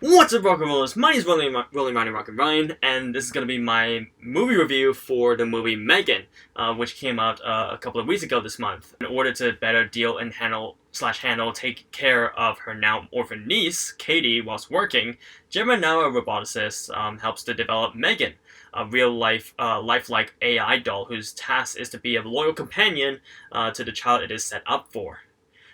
What's up, rock and rollers? My name is Rolling Ronnie Rock and Ryan, and this is going to be my movie review for the movie M3GAN, which came out a couple of weeks ago this month. In order to better deal and take care of her now orphan niece, Katie, whilst working, Gemma, now a roboticist, helps to develop M3GAN, a real-life, lifelike AI doll whose task is to be a loyal companion to the child it is set up for.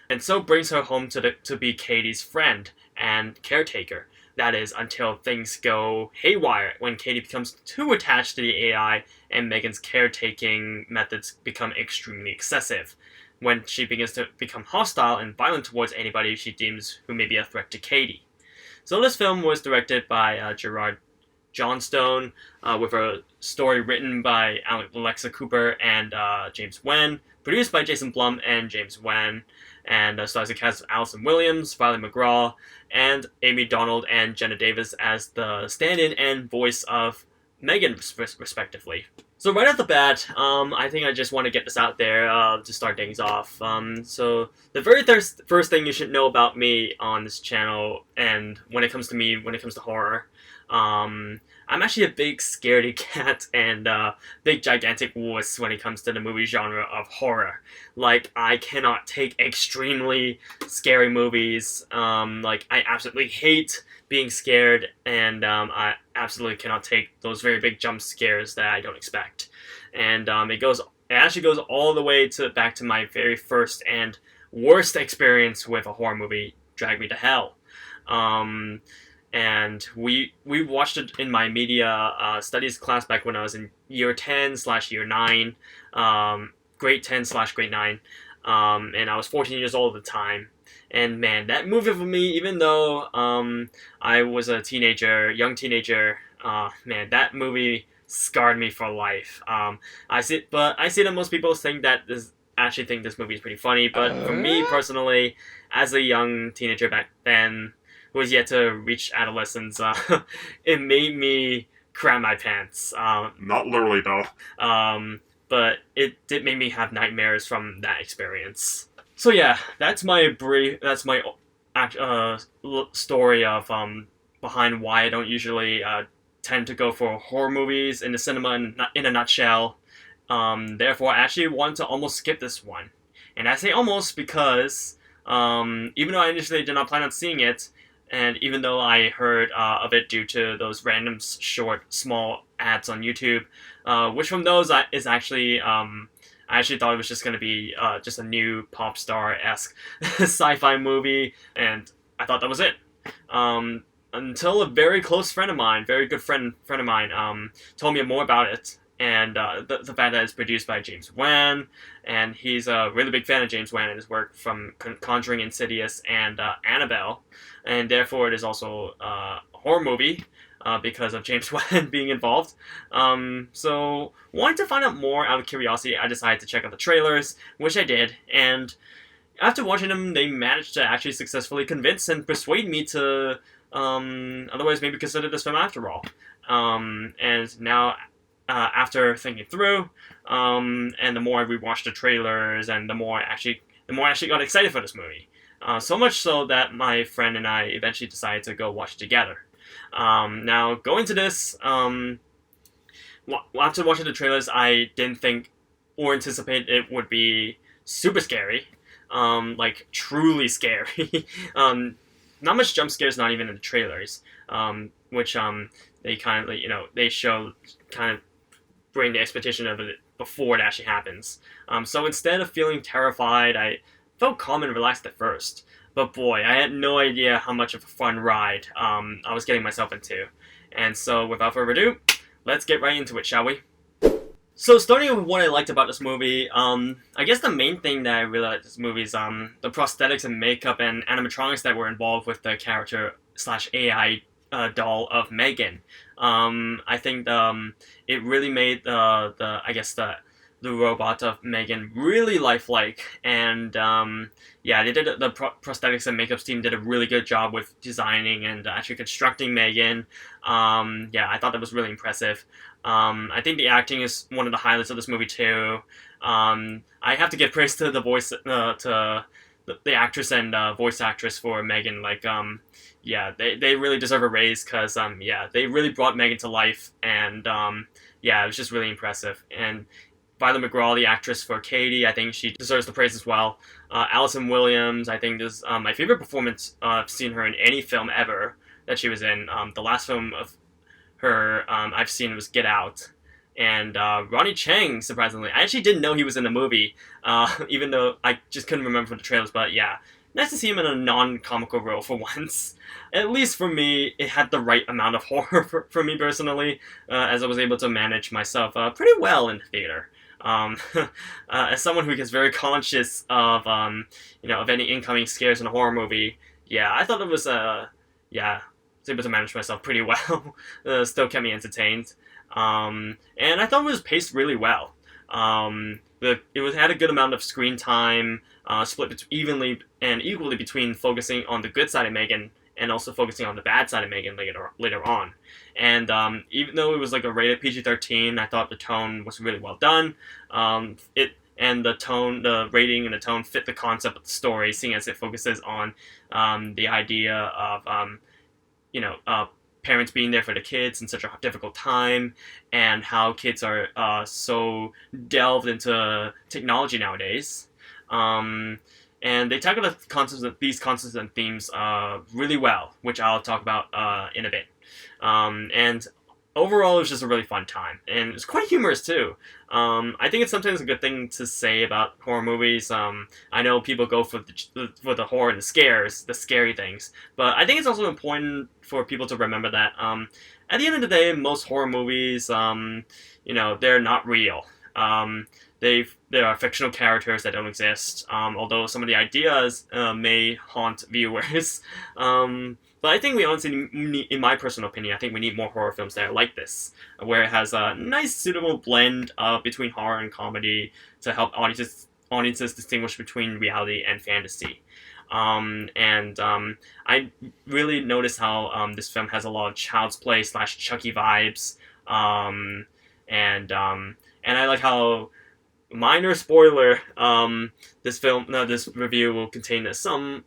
And so brings her home to be Katie's friend and caretaker. That is, until things go haywire when Katie becomes too attached to the AI and M3GAN's caretaking methods become extremely excessive, when she begins to become hostile and violent towards anybody she deems who may be a threat to Katie. So this film was directed by Gerard Johnstone, with a story written by Alexa Cooper and James Wen, produced by Jason Blum and James Wen, and stars a cast of Allison Williams, Riley McGraw, and Amy Donald and Jenna Davis as the stand-in and voice of M3GAN, respectively. So right off the bat, I think I just want to get this out there to start things off. So the very first thing you should know about me on this channel, and when it comes to horror, I'm actually a big scaredy cat and big gigantic wuss when it comes to the movie genre of horror. Like, I cannot take extremely scary movies. Like, I absolutely hate being scared, and I absolutely cannot take those very big jump scares that I don't expect. And it actually goes all the way back to my very first and worst experience with a horror movie, Drag Me to Hell. And we watched it in my media studies class back when I was in year 10/year 9, grade 10/grade 9, and I was 14 years old at the time. And man, that movie for me, even though I was a young teenager, man, that movie scarred me for life. I see that most people think this movie is pretty funny, but for me personally, as a young teenager back then, who was yet to reach adolescence, it made me crap my pants. Not literally, though. But it did make me have nightmares from that experience. So yeah, that's my story of behind why I don't usually tend to go for horror movies in the cinema in a nutshell. Therefore, I actually want to almost skip this one. And I say almost because even though I initially did not plan on seeing it, and even though I heard of it due to those random short, small ads on YouTube, which from those is actually, I actually thought it was just going to be just a new pop star-esque sci-fi movie, and I thought that was it. Until a very close friend of mine, very good friend of mine, told me more about it. And the fact that it's produced by James Wan, and he's a really big fan of James Wan and his work from Conjuring, Insidious, and Annabelle, and therefore it is also a horror movie because of James Wan being involved. So wanting to find out more out of curiosity, I decided to check out the trailers, which I did, and after watching them, they managed to actually successfully convince and persuade me to otherwise maybe consider this film after all. And now, after thinking through, and the more I rewatched the trailers, and the more I actually got excited for this movie. So much so that my friend and I eventually decided to go watch it together. Now, going to this, after watching the trailers, I didn't think or anticipate it would be super scary, like truly scary. Not much jump scares, not even in the trailers, which they kind of, they show kind of bring the expectation of it before it actually happens. So instead of feeling terrified, I felt calm and relaxed at first. But boy, I had no idea how much of a fun ride I was getting myself into. And so without further ado, let's get right into it, shall we? So starting with what I liked about this movie, I guess the main thing that I really liked this movie is the prosthetics and makeup and animatronics that were involved with the character/AI doll of M3GAN. I think it really made the robot of M3GAN really lifelike, and yeah, they did the prosthetics and makeup team did a really good job with designing and actually constructing M3GAN. Yeah, I thought that was really impressive. I think the acting is one of the highlights of this movie too. I have to give praise to the voice to the actress and voice actress for M3GAN. Like, yeah, they really deserve a raise because yeah, they really brought M3GAN to life, and yeah, it was just really impressive. And Violet McGraw, the actress for Katie, I think she deserves the praise as well. Allison Williams, I think this is my favorite performance I've seen her in any film ever that she was in. The last film of her I've seen was Get Out. And Ronnie Chang, surprisingly, I actually didn't know he was in the movie, even though I just couldn't remember from the trailers. But yeah, nice to see him in a non-comical role for once. At least for me, it had the right amount of horror for me personally, as I was able to manage myself pretty well in the theater. As someone who gets very conscious of of any incoming scares in a horror movie, yeah, I thought it was yeah, I was able to manage myself pretty well. Still kept me entertained. And I thought it was paced really well. It had a good amount of screen time, split evenly and equally between focusing on the good side of M3GAN and also focusing on the bad side of M3GAN later on. And even though it was like a rated PG-13, I thought the tone was really well done. The rating and the tone fit the concept of the story, seeing as it focuses on the idea of parents being there for the kids in such a difficult time, and how kids are so delved into technology nowadays. And they tackle these concepts and themes really well, which I'll talk about in a bit. And overall, it was just a really fun time, and it's quite humorous too. I think it's sometimes a good thing to say about horror movies. I know people go for the horror and the scares, the scary things, but I think it's also important for people to remember that at the end of the day, most horror movies, they're not real. There are fictional characters that don't exist, although some of the ideas may haunt viewers. But I think we honestly need, in my personal opinion, I think we need more horror films that are like this, where it has a nice, suitable blend between horror and comedy to help audiences distinguish between reality and fantasy. I really noticed how this film has a lot of Child's Play / Chucky vibes, and I like how, minor spoiler, this review will contain some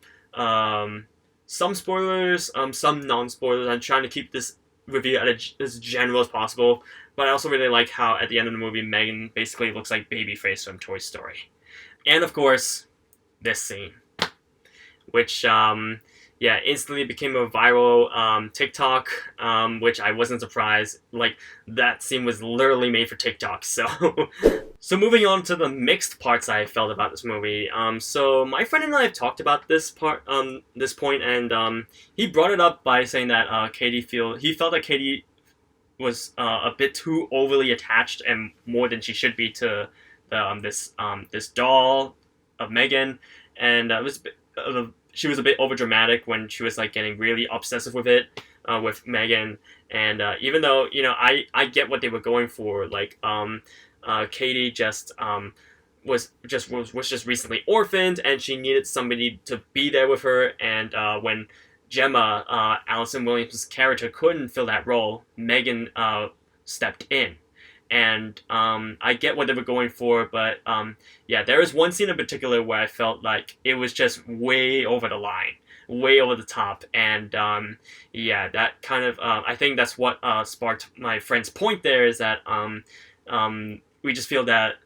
spoilers, some non-spoilers. I'm trying to keep this review as general as possible, but I also really like how at the end of the movie, M3GAN basically looks like Babyface from Toy Story. And of course, this scene, which instantly became a viral TikTok, which I wasn't surprised. Like, that scene was literally made for TikTok. So moving on to the mixed parts I felt about this movie. So my friend and I have talked about this point, and he brought it up by saying that he felt that Katie was a bit too overly attached and more than she should be to this doll of M3GAN, and she was a bit overdramatic when she was like getting really obsessive with it, with M3GAN. And even though I get what they were going for, like Katie was just recently orphaned, and she needed somebody to be there with her. And when Gemma, Allison Williams' character, couldn't fill that role, M3GAN stepped in. And I get what they were going for, but yeah, there was one scene in particular where I felt like it was just way over the line, way over the top. And yeah, that kind of, I think that's what sparked my friend's point there, is that we just feel that,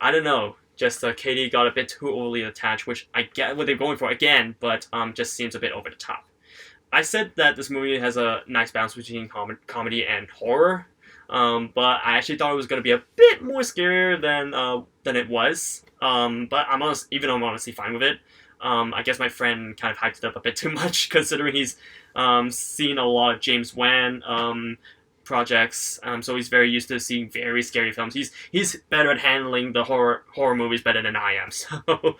I don't know, just Katie got a bit too overly attached, which I get what they're going for again, but just seems a bit over the top. I said that this movie has a nice balance between comedy and horror. But I actually thought it was going to be a bit more scarier than it was. But I'm honestly fine with it. I guess my friend kind of hyped it up a bit too much, considering he's seen a lot of James Wan projects. So he's very used to seeing very scary films. He's better at handling the horror movies better than I am. So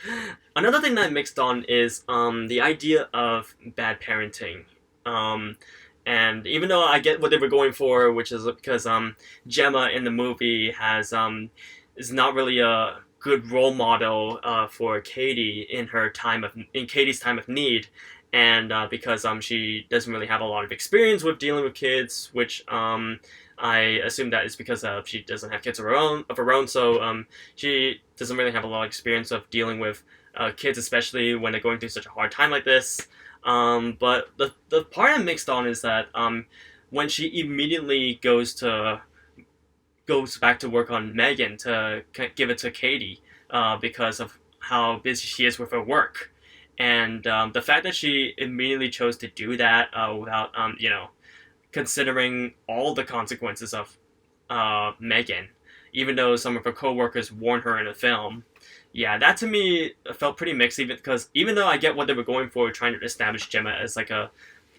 another thing that I mixed on is the idea of bad parenting. And even though I get what they were going for, which is because Gemma in the movie is not really a good role model for Katie in Katie's time of need, and because she doesn't really have a lot of experience with dealing with kids, which I assume that is because she doesn't have kids of her own, so she doesn't really have a lot of experience of dealing with kids, especially when they're going through such a hard time like this. But the part I'm mixed on is that when she immediately goes back to work on M3GAN to give it to Katie because of how busy she is with her work. And the fact that she immediately chose to do that without, considering all the consequences of M3GAN, even though some of her coworkers warned her in the film, yeah, that to me felt pretty mixed. Even though I get what they were going for, trying to establish Gemma as like a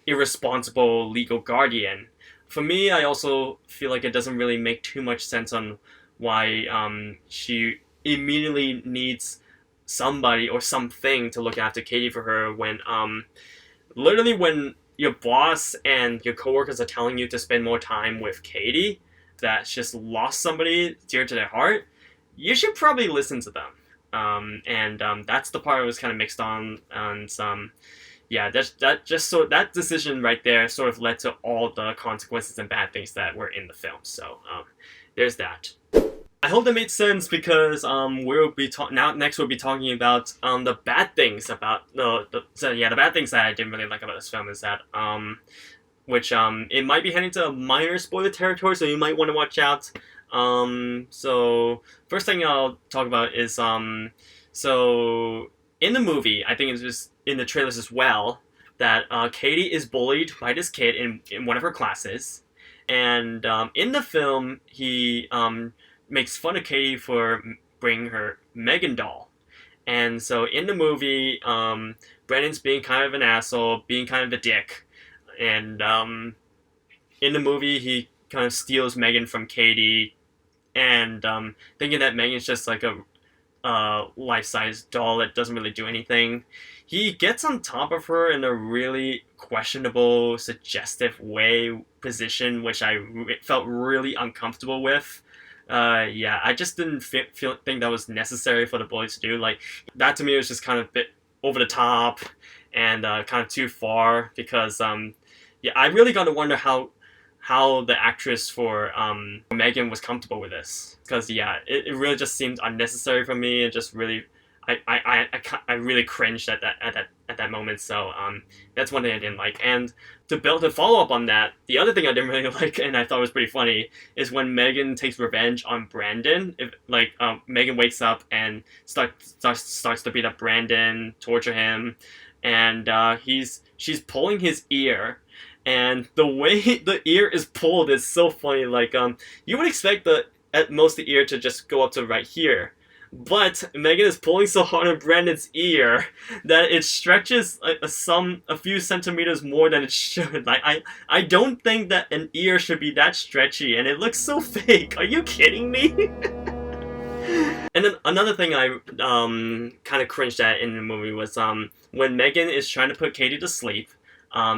irresponsible legal guardian, for me, I also feel like it doesn't really make too much sense on why she immediately needs somebody or something to look after Katie for her when literally when your boss and your coworkers are telling you to spend more time with Katie that's just lost somebody dear to their heart, you should probably listen to them. That's the part I was kind of mixed on. And yeah, that decision right there sort of led to all the consequences and bad things that were in the film. So there's that. I hope that made sense because next we'll be talking about the bad things about the bad things that I didn't really like about this film is that which it might be heading to a minor spoiler territory, so you might want to watch out. So first thing I'll talk about is so in the movie, I think it's just in the trailers as well, that Katie is bullied by this kid in one of her classes, and in the film he makes fun of Katie for bringing her M3GAN doll. And so in the movie, Brandon's being kind of an asshole, being kind of a dick. And in the movie, he kind of steals M3GAN from Katie, and thinking that M3GAN's just like a life-size doll that doesn't really do anything. He gets on top of her in a really questionable, suggestive position, which I felt really uncomfortable with. I just didn't think that was necessary for the boys to do. Like, that to me was just kind of a bit over the top and kind of too far because, I really got to wonder how the actress for M3GAN was comfortable with this. Because, it really just seemed unnecessary for me. It just really, I really cringed at that moment. So that's one thing I didn't like. And to follow up on that, the other thing I didn't really like and I thought was pretty funny is when M3GAN takes revenge on Brandon. M3GAN wakes up and starts to beat up Brandon, torture him, and she's pulling his ear. And the way the ear is pulled is so funny. Like you would expect at most the ear to just go up to right here. But M3GAN is pulling so hard on Brandon's ear that it stretches a few centimeters more than it should. Like I don't think that an ear should be that stretchy, and it looks so fake. Are you kidding me? And then another thing I kind of cringed at in the movie was when M3GAN is trying to put Katie to sleep.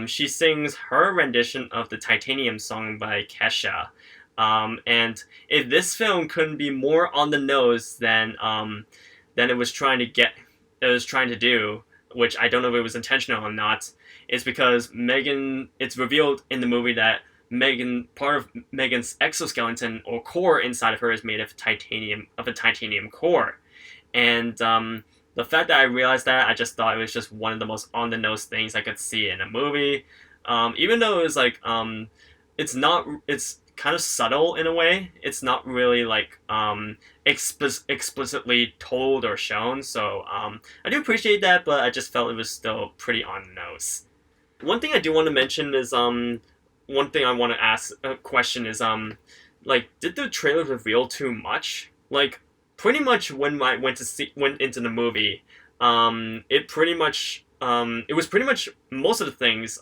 She sings her rendition of the Titanium song by Kesha. And if this film couldn't be more on the nose than it was trying to do, which I don't know if it was intentional or not, is because M3GAN. It's revealed in the movie that part of M3GAN's exoskeleton or core inside of her is made of a titanium core, and the fact that I realized that, I just thought it was just one of the most on the nose things I could see in a movie, even though it was like it's kind of subtle in a way. It's not really like explicitly told or shown. So I do appreciate that, but I just felt it was still pretty on the nose. One thing I do want to mention is one thing I want to ask a question is did the trailer reveal too much? Like pretty much when I went into the movie, it was pretty much most of the things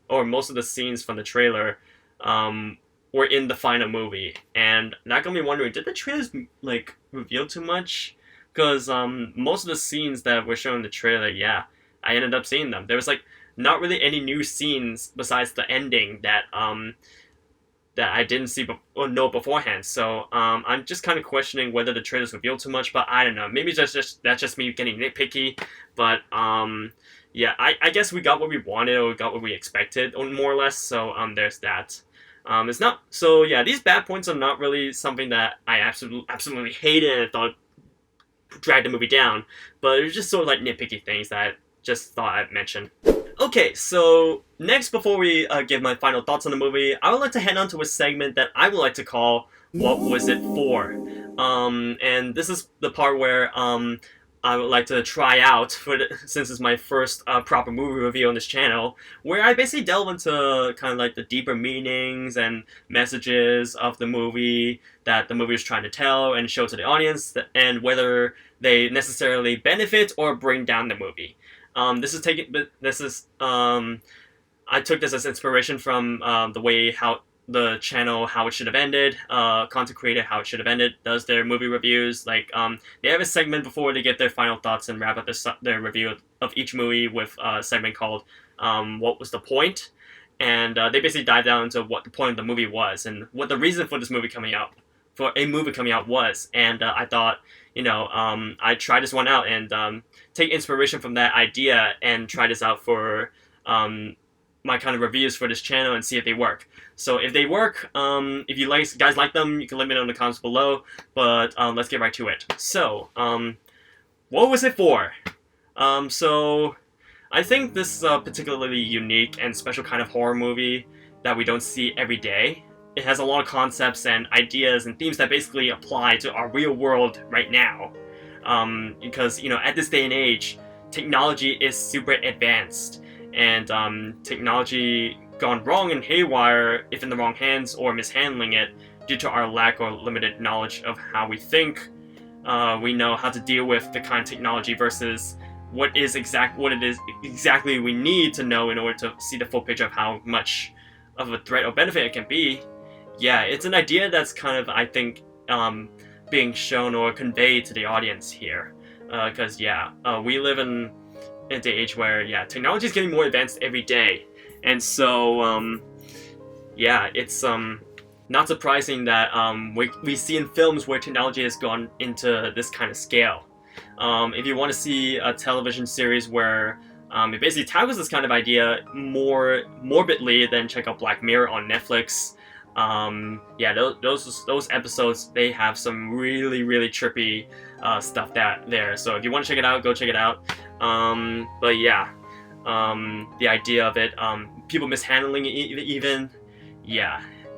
or most of the scenes from the trailer were in the final movie, and that got me wondering, did the trailers like reveal too much? Because most of the scenes that were shown in the trailer, I ended up seeing them. There was like not really any new scenes besides the ending that I didn't see or know beforehand. So I'm just kind of questioning whether the trailers revealed too much, but I don't know. Maybe that's just me getting nitpicky. But I guess we got what we wanted, or we got what we expected, more or less. So there's that. It's not so. Yeah, these bad points are not really something that I absolutely hated and I thought drag the movie down, but it was just sort of like nitpicky things that I just thought I'd mention. Okay, so next, before we give my final thoughts on the movie, I would like to head on to a segment that I would like to call "What Was It For?" And this is the part where I would like to try out, since it's my first proper movie review on this channel, where I basically delve into kind of like the deeper meanings and messages of the movie that the movie is trying to tell and show to the audience, and whether they necessarily benefit or bring down the movie. I took this as inspiration from the way how the channel How It Should Have Ended, content creator How It Should Have Ended, does their movie reviews. Like, they have a segment before they get their final thoughts and wrap up their review of each movie with a segment called What Was the Point? And they basically dive down into what the point of the movie was and what the reason for a movie coming out was. And I thought, I'd try this one out and take inspiration from that idea and try this out for my kind of reviews for this channel and see if they work. So if they work, if you guys like them, you can let me know in the comments below. But let's get right to it. So, what was it for? So I think this is a particularly unique and special kind of horror movie that we don't see every day. It has a lot of concepts and ideas and themes that basically apply to our real world right now. Because, at this day and age, technology is super advanced. And technology gone wrong and haywire, if in the wrong hands or mishandling it, due to our lack or limited knowledge of how we think, we know how to deal with the kind of technology versus what it is exactly we need to know in order to see the full picture of how much of a threat or benefit it can be. Yeah, it's an idea that's kind of, I think, being shown or conveyed to the audience here. Because, we live in a day age where, technology is getting more advanced every day. And so, it's not surprising that we see in films where technology has gone into this kind of scale. If you want to see a television series where it basically tackles this kind of idea more morbidly, then check out Black Mirror on Netflix. Those episodes, they have some really, really trippy stuff there. So if you want to check it out, go check it out. The idea of it, people mishandling it even,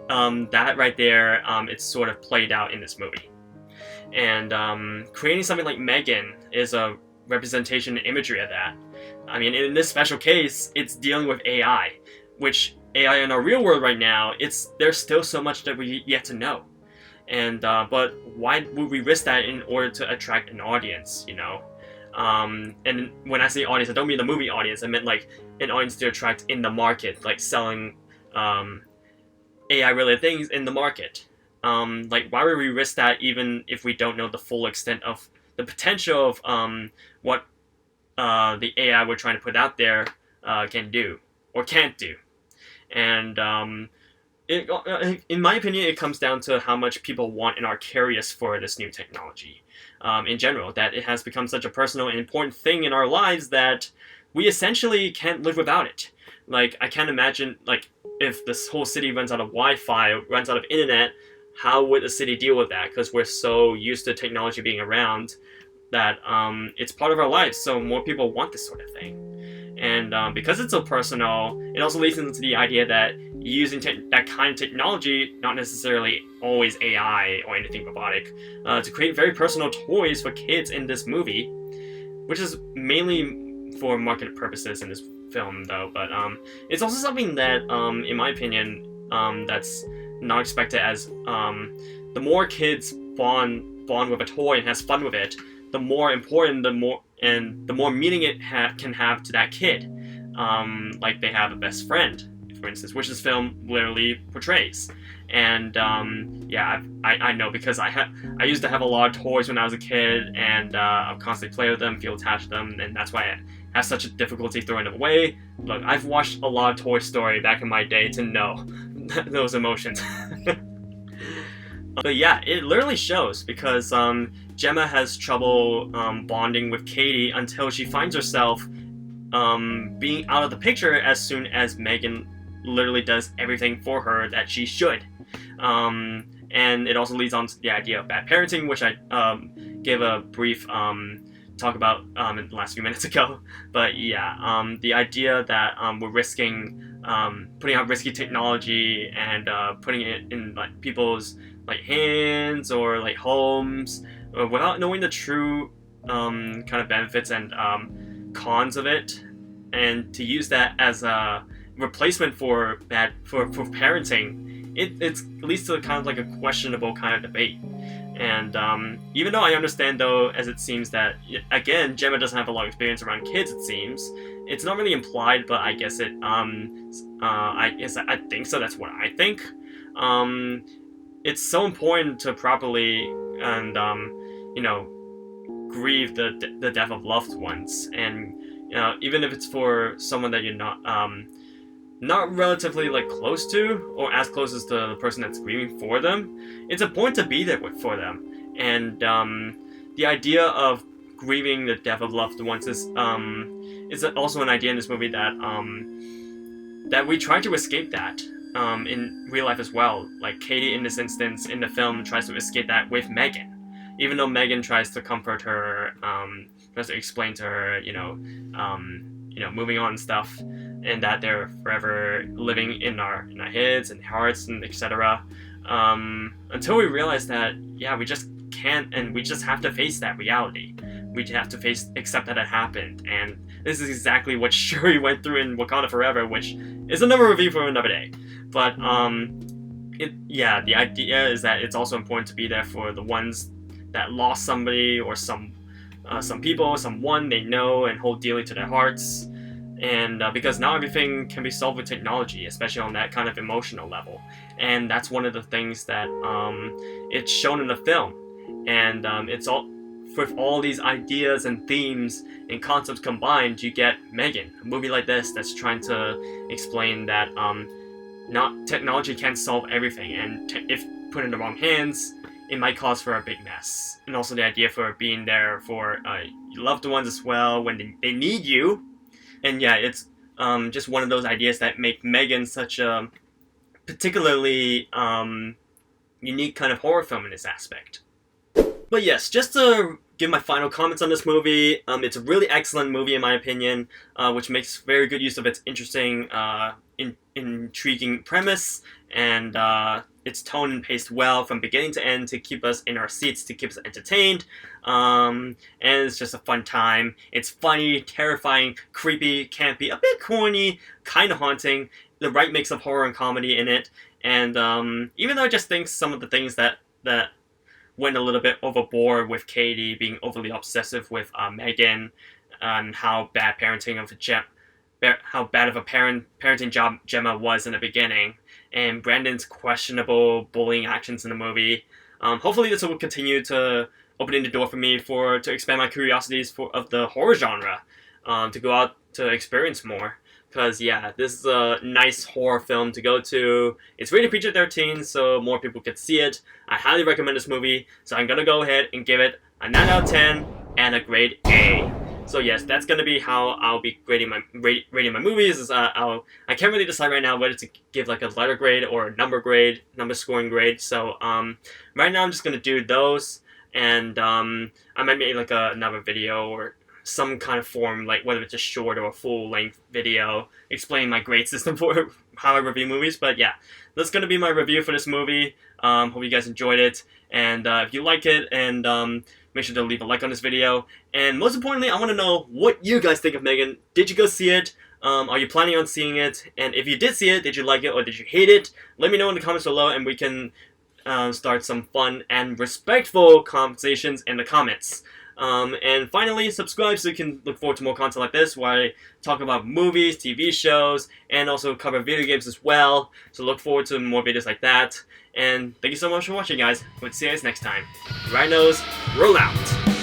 that right there, it's sort of played out in this movie. And creating something like M3GAN is a representation and imagery of that. I mean, in this special case, it's dealing with AI, which AI in our real world right now, there's still so much that we yet to know. And but why would we risk that in order to attract an audience, And when I say audience, I don't mean the movie audience. I meant like an audience to attract in the market, like selling AI-related things in the market. Like, why would we risk that even if we don't know the full extent of the potential of what the AI we're trying to put out there can do or can't do? And in my opinion, it comes down to how much people want and are curious for this new technology. In general, that it has become such a personal and important thing in our lives that we essentially can't live without it. Like, I can't imagine, like, if this whole city runs out of Wi-Fi, runs out of internet, how would a city deal with that? Because we're so used to technology being around that it's part of our lives, so more people want this sort of thing. And because it's so personal, it also leads into the idea that using that kind of technology, not necessarily always AI or anything robotic, to create very personal toys for kids in this movie, which is mainly for market purposes in this film, though. But it's also something that, in my opinion, that's not expected, as the more kids bond with a toy and has fun with it, the more important, the more meaning it can have to that kid. Like they have a best friend, for instance, which this film literally portrays. And I know, because I used to have a lot of toys when I was a kid, and I'll constantly play with them, feel attached to them, and that's why I have such a difficulty throwing them away. Look, I've watched a lot of Toy Story back in my day to know those emotions. But yeah, it literally shows, because Gemma has trouble bonding with Katie until she finds herself being out of the picture as soon as M3GAN literally does everything for her that she should. And it also leads on to the idea of bad parenting, which I gave a brief talk about in the last few minutes ago. But yeah, the idea that we're risking putting out risky technology and putting it in like people's like hands or like homes without knowing the true kind of benefits and cons of it, and to use that as a replacement for parenting, it leads to kind of like a questionable kind of debate. And even though I understand, though, as it seems that, again, Gemma doesn't have a lot of experience around kids, it seems. It's not really implied, but I guess it, I think so, that's what I think. It's so important to properly, and, you know, grieve the death of loved ones. And, you know, even if it's for someone that you're not relatively like close to, or as close as the person that's grieving for them, it's important to be there for them. And the idea of grieving the death of loved ones is also an idea in this movie that that we try to escape that in real life as well. Like Katie, in this instance, in the film, tries to escape that with M3GAN, even though M3GAN tries to comfort her, tries to explain to her, you know, moving on and stuff, and that they're forever living in our heads and hearts and etc. Until we realize that, yeah, we just can't, and we just have to face that reality. We have to accept that it happened, and this is exactly what Shuri went through in Wakanda Forever, which is another review for another day. But the idea is that it's also important to be there for the ones that lost somebody or some people, someone they know and hold dearly to their hearts. And because not everything can be solved with technology, especially on that kind of emotional level. And that's one of the things that it's shown in the film. And it's all, with all these ideas and themes and concepts combined, you get M3GAN, a movie like this that's trying to explain that not technology can't solve everything, and if put in the wrong hands, it might cause for a big mess. And also the idea for being there for your loved ones as well when they need you. And yeah, it's just one of those ideas that make M3GAN such a particularly unique kind of horror film in this aspect. But yes, just to give my final comments on this movie, it's a really excellent movie in my opinion, which makes very good use of its interesting, intriguing premise, and it's toned and paced well from beginning to end to keep us in our seats, to keep us entertained, and it's just a fun time. It's funny, terrifying, creepy, campy, a bit corny, kind of haunting, the right mix of horror and comedy in it, and even though I just think some of the things that went a little bit overboard with Katie being overly obsessive with M3GAN, and how bad of a parenting job Gemma was in the beginning, and Brandon's questionable bullying actions in the movie. Hopefully this will continue to open the door for me to expand my curiosities of the horror genre, to go out to experience more. Because yeah, this is a nice horror film to go to. It's rated PG-13, so more people could see it. I highly recommend this movie, so I'm gonna go ahead and give it a 9 out of 10 and a grade A. So yes, that's gonna be how I'll be rating my movies. I can't really decide right now whether to give like a letter grade or a number scoring grade. So right now I'm just gonna do those, and I might make like another video or some kind of form, like whether it's a short or a full-length video explaining my grade system for how I review movies. But yeah, that's gonna be my review for this movie. Hope you guys enjoyed it, and if you like it, and make sure to leave a like on this video. And most importantly, I want to know what you guys think of M3GAN. Did you go see it? Are you planning on seeing it? And if you did see it, did you like it or did you hate it? Let me know in the comments below, and we can start some fun and respectful conversations in the comments. And finally, subscribe so you can look forward to more content like this, where I talk about movies, TV shows, and also cover video games as well. So look forward to more videos like that. And thank you so much for watching, guys. We'll see you guys next time. RHINOS ROLLOUT!